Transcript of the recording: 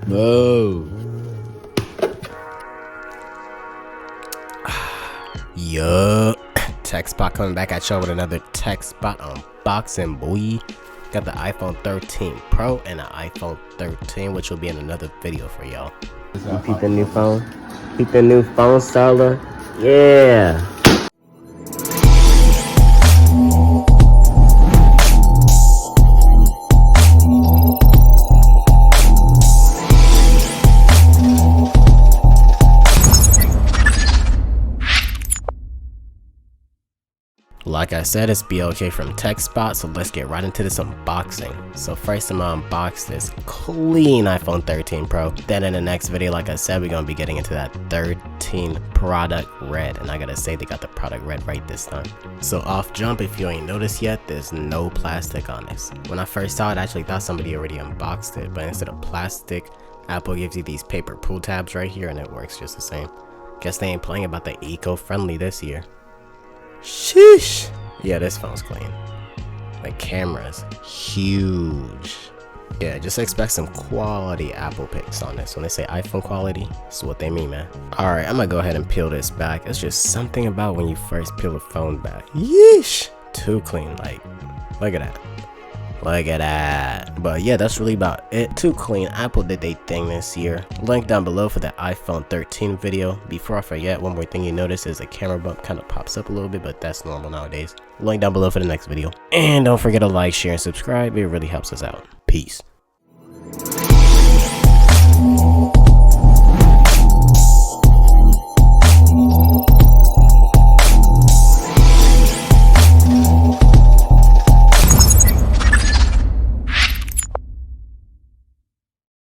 Whoa. Yup. Tech Spot coming back at y'all with another Tech Spot unboxing, boy. Got the iPhone 13 Pro and the iPhone 13, which will be in another video for y'all. You peep the new phone? Peep the new phone, Starla? Yeah. Like I said, it's BLK from Tech Spot, so let's get right into this unboxing. So first I'm gonna unbox this clean iPhone 13 Pro. Then in the next video, like I said, we're gonna be getting into that 13 product red. And I gotta say, they got the product red right this time. So off jump, if you ain't noticed yet, there's no plastic on this. When I first saw it, I actually thought somebody already unboxed it, but instead of plastic, Apple gives you these paper pull tabs right here and it works just the same. Guess they ain't playing about the eco-friendly this year. Sheesh. Yeah, this phone's clean. The camera's huge. Yeah, just expect some quality Apple pics on this. When they say iPhone quality, that's what they mean, man. Alright, I'm gonna go ahead and peel this back. It's just something about when you first peel the phone back. Yeesh. Too clean, like, look at that. Look at that. But yeah, that's really about it. Too clean. Apple did their thing this year. Link down below for the iPhone 13 video. Before I forget, one more thing you notice is the camera bump kind of pops up a little bit, but that's normal nowadays. Link down below for the next video. And don't forget to like, share, and subscribe. It really helps us out. Peace.